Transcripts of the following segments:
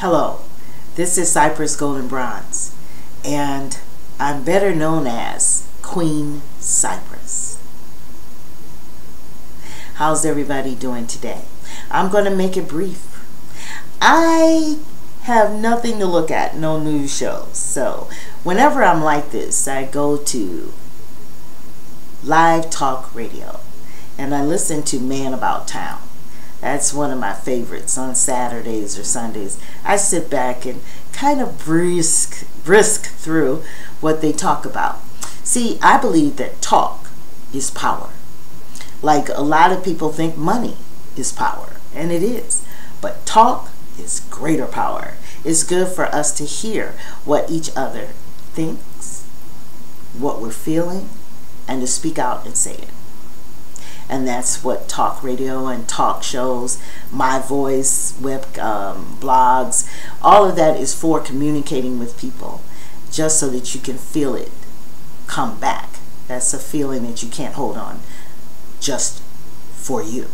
Hello, this is Cypress Golden Bronze, and I'm better known as Queen Cypress. How's everybody doing today? I'm going to make it brief. I have nothing to look at, no news shows, so whenever I'm like this, I go to live talk radio, and I listen to Man About Town. That's one of my favorites on Saturdays or Sundays. I sit back and kind of brisk through what they talk about. See, I believe that talk is power. Like a lot of people think money is power, and it is. But talk is greater power. It's good for us to hear what each other thinks, what we're feeling, and to speak out and say it. And that's what talk radio and talk shows, my voice, web blogs, all of that is for, communicating with people, just so that you can feel it come back. That's a feeling that you can't hold on just for you.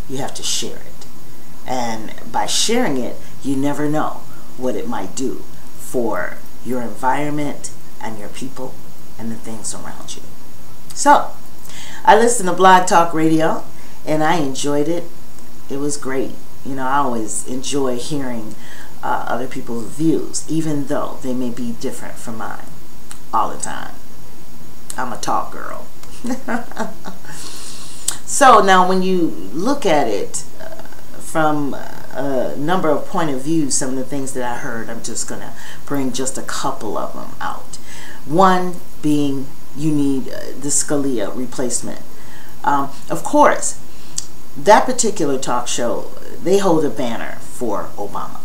You have to share it. And by sharing it, you never know what it might do for your environment and your people and the things around you. So, I listened to Blog Talk Radio, and I enjoyed it. It was great. You know, I always enjoy hearing other people's views, even though they may be different from mine all the time. I'm a talk girl. So now when you look at it from a number of point of views, some of the things that I heard, I'm just going to bring just a couple of them out. One being, you need the Scalia replacement. Of course, that particular talk show, they hold a banner for Obama.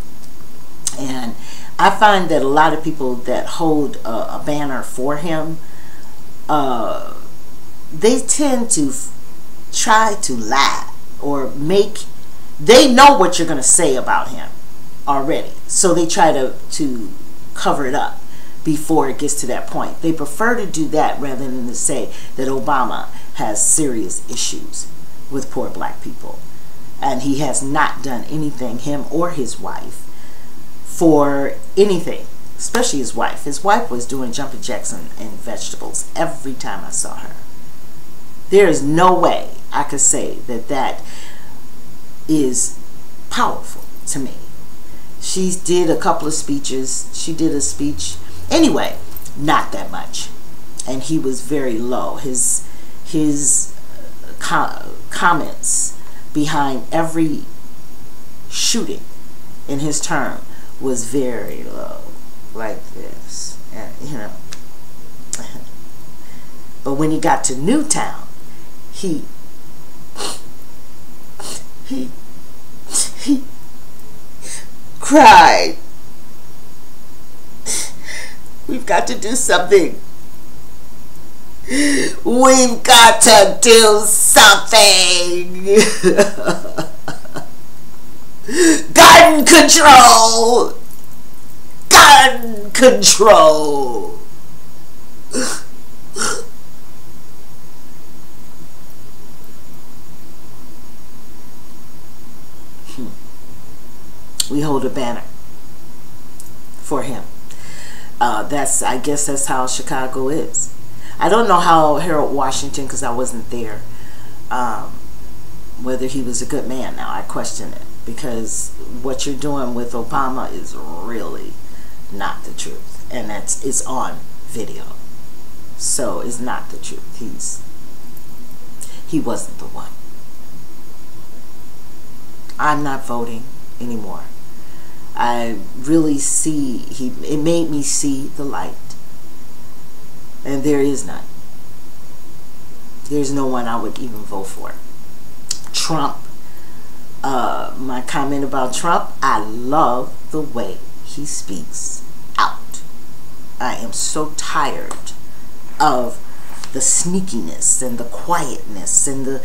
And I find that a lot of people that hold a banner for him, they tend to try to lie or they know what you're going to say about him already. So they try to cover it up before it gets to that point. They prefer to do that rather than to say that Obama has serious issues with poor black people. And he has not done anything, him or his wife, for anything, especially his wife. His wife was doing jumping jacks and vegetables every time I saw her. There is no way I could say that that is powerful to me. She did a couple of speeches. She did a speech. Anyway, not that much. And he was very low. His comments behind every shooting in his term was very low, like this. And, you know. But when he got to Newtown, he cried. We've got to do something. We've got to do something. Gun control. Gun control. We hold a banner for him. I guess that's how Chicago is. I don't know how Harold Washington, because I wasn't there, whether he was a good man now. I question it, because what you're doing with Obama is really not the truth. And it's on video. So it's not the truth. He wasn't the one. I'm not voting anymore. I really see, it made me see the light. And there is none. There's no one I would even vote for. Trump. My comment about Trump, I love the way he speaks out. I am so tired of the sneakiness and the quietness and the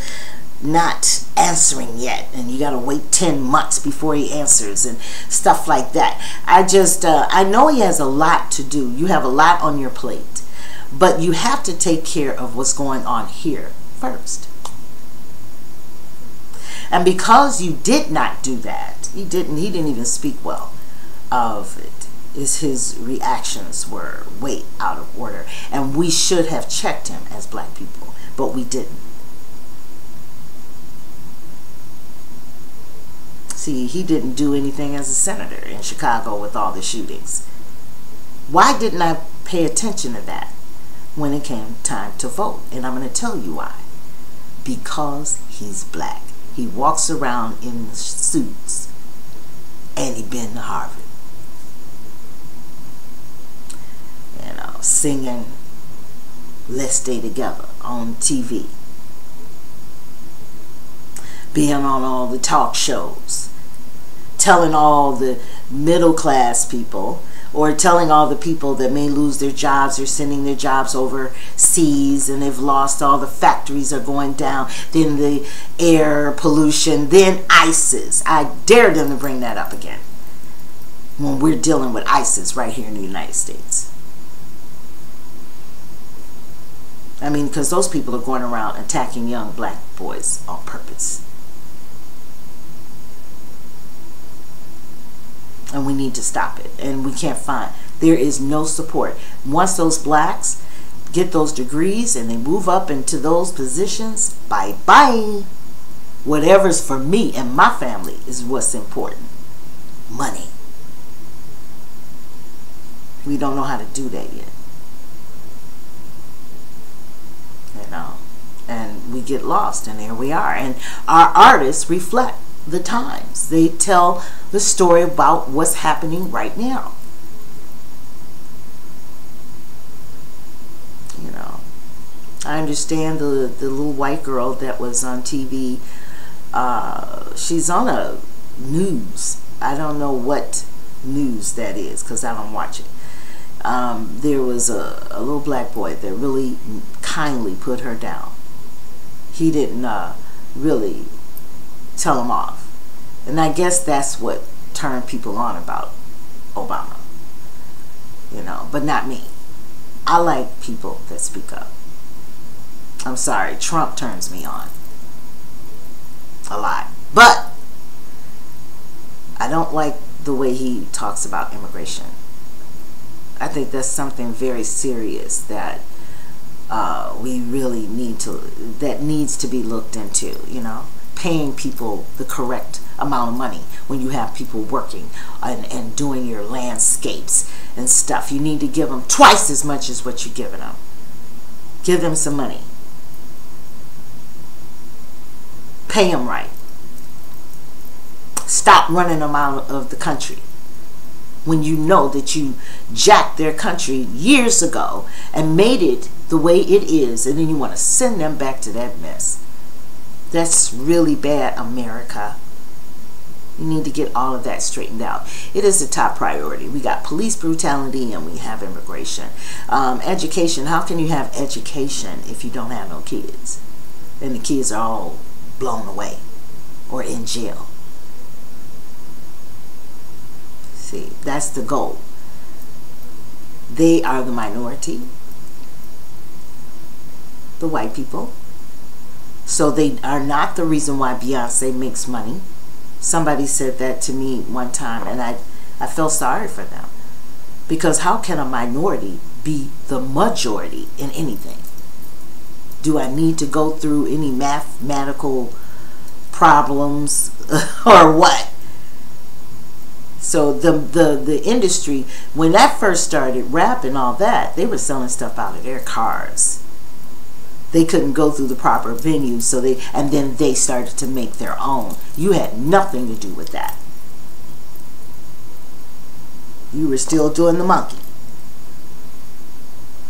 not answering yet, and you gotta wait 10 months before he answers and stuff like that. I know he has a lot to do. You have a lot on your plate, but you have to take care of what's going on here first. And because you did not do that, he didn't even speak well of it is his reactions were way out of order. And we should have checked him as black people, but we didn't. See, he didn't do anything as a senator in Chicago with all the shootings. Why didn't I pay attention to that when it came time to vote? And I'm going to tell you why. Because he's black. He walks around in suits, and he been to Harvard. You know, singing "Let's Stay Together" on TV. Being on all the talk shows. Telling all the middle class people, or telling all the people that may lose their jobs or sending their jobs overseas and they've lost, all the factories are going down, then the air pollution, then ISIS. I dare them to bring that up again when we're dealing with ISIS right here in the United States. I mean, because those people are going around attacking young black boys on purpose. And we need to stop it. And we can't find, there is no support. Once those blacks get those degrees and they move up into those positions, bye-bye. Whatever's for me and my family is what's important. Money. We don't know how to do that yet. You know, and we get lost, and here we are. And our artists reflect the times. They tell the story about what's happening right now. You know, I understand the little white girl that was on TV. She's on a news. I don't know what news that is because I don't watch it. There was a little black boy that really kindly put her down. He didn't really tell him off. And I guess that's what turned people on about Obama. You know, but not me. I like people that speak up. I'm sorry, Trump turns me on a lot. But I don't like the way he talks about immigration. I think that's something very serious that we really need to, that needs to be looked into, you know. Paying people the correct amount of money when you have people working and doing your landscapes and stuff. You need to give them twice as much as what you're giving them. Give them some money. Pay them right. Stop running them out of the country when you know that you jacked their country years ago and made it the way it is, and then you want to send them back to that mess. That's really bad, America. You need to get all of that straightened out. It is the top priority. We got police brutality and we have immigration. Education. How can you have education if you don't have no kids? And the kids are all blown away or in jail. See, that's the goal. They are the minority. The white people. So they are not the reason why Beyonce makes money. Somebody said that to me one time, and I felt sorry for them. Because how can a minority be the majority in anything? Do I need to go through any mathematical problems or what? So the industry, when that first started, rap and all that, they were selling stuff out of their cars. They couldn't go through the proper venues, so and then they started to make their own. You had nothing to do with that. You were still doing the monkey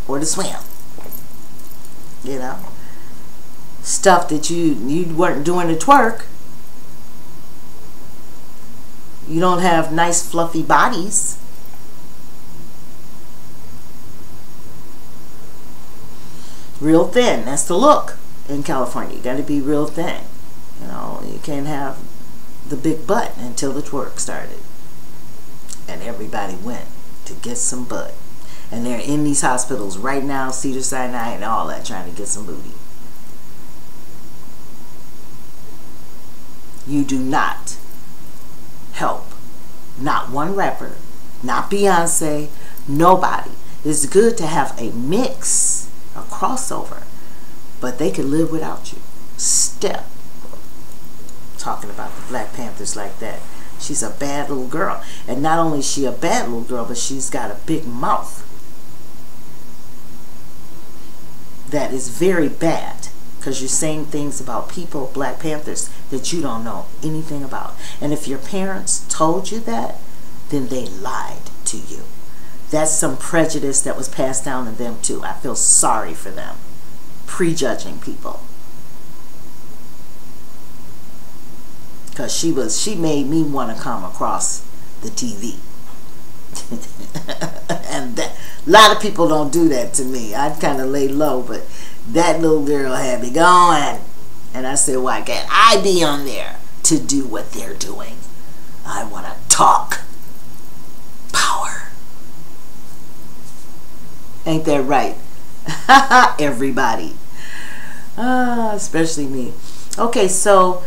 or the swim. You know, stuff that you weren't doing the twerk. You don't have nice fluffy bodies. Real thin, that's the look in California. You got to be real thin. You know, you can't have the big butt until the twerk started. And everybody went to get some butt. And they're in these hospitals right now, Cedars-Sinai and all that, trying to get some booty. You do not help not one rapper not Beyonce, nobody. It's good to have a mix, a crossover, but they could live without you. Step. Talking about the Black Panthers like that. She's a bad little girl. And not only is she a bad little girl, but she's got a big mouth. That is very bad. Because you're saying things about people, Black Panthers, that you don't know anything about. And if your parents told you that, then they lied to you. That's some prejudice that was passed down to them too. I feel sorry for them. Prejudging people. Because she made me want to come across the TV. And a lot of people don't do that to me. I'd kind of lay low, but that little girl had me going. And I said, why can't I be on there to do what they're doing? I want to talk. Power. Ain't that right? Everybody. Especially me. Okay, so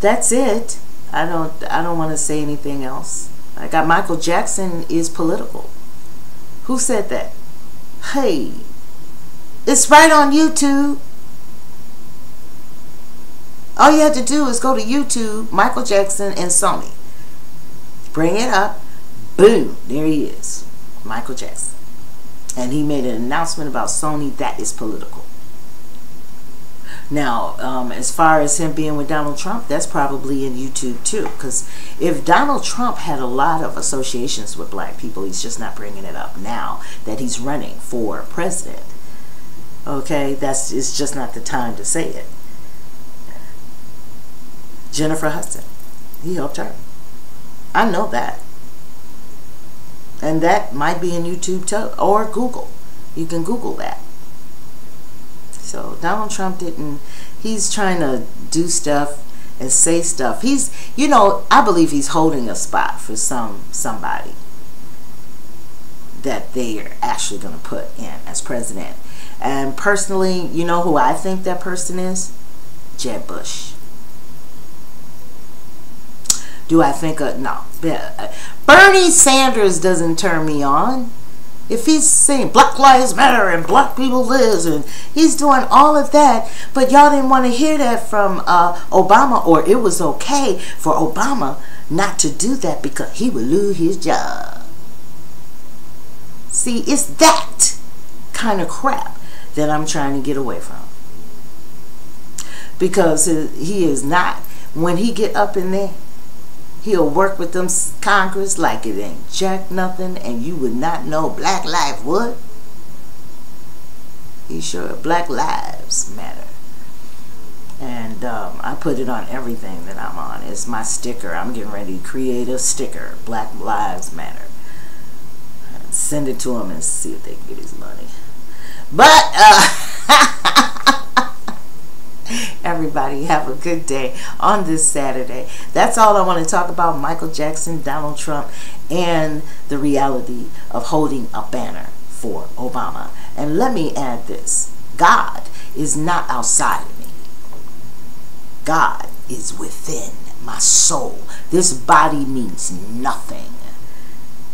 that's it. I don't want to say anything else. I got Michael Jackson is political. Who said that? Hey, it's right on YouTube. All you have to do is go to YouTube, Michael Jackson and Sony. Bring it up. Boom, there he is. Michael Jackson. And he made an announcement about Sony that is political. Now, as far as him being with Donald Trump, that's probably in YouTube too. Because if Donald Trump had a lot of associations with black people, he's just not bringing it up now that he's running for president. Okay, it's just not the time to say it. Jennifer Hudson, he helped her. I know that. And that might be in YouTube too, or Google. You can Google that. So Donald Trump he's trying to do stuff and say stuff. He's, I believe he's holding a spot for somebody that they are actually going to put in as president. And personally, you know who I think that person is? Jeb Bush. Do I think no. Bernie Sanders doesn't turn me on. If he's saying Black Lives Matter and black people lives and he's doing all of that, but y'all didn't want to hear that from Obama, or it was okay for Obama not to do that because he would lose his job. See, it's that kind of crap that I'm trying to get away from. Because he is not, when he get up in there, he'll work with them Congress like it ain't jack nothing, and you would not know Black Lives what? He's sure Black Lives Matter. And I put it on everything that I'm on. It's my sticker. I'm getting ready to create a sticker, Black Lives Matter. And send it to him and see if they can get his money. But everybody have a good day on this Saturday. That's all I want to talk about. Michael Jackson, Donald Trump, and the reality of holding a banner for Obama. And let me add this. God is not outside of me. God is within my soul. This body means nothing.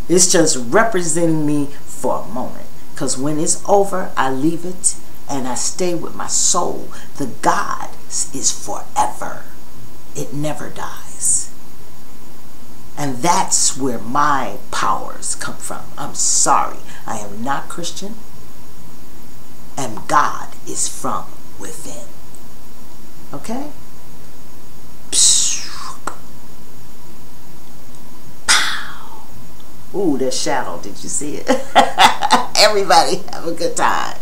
It's just representing me for a moment. Because when it's over, I leave it and I stay with my soul. The God is forever. It never dies. And that's where my powers come from. I'm sorry. I am not Christian. And God is from within. Okay? Pow. Ooh, that shadow. Did you see it? Everybody have a good time.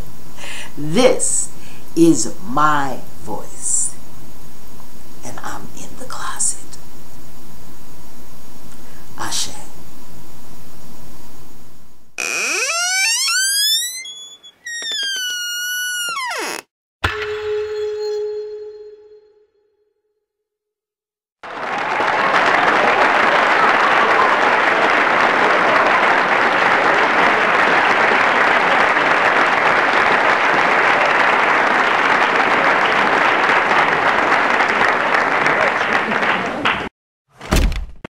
This is my voice, and I'm in the closet. Ashe.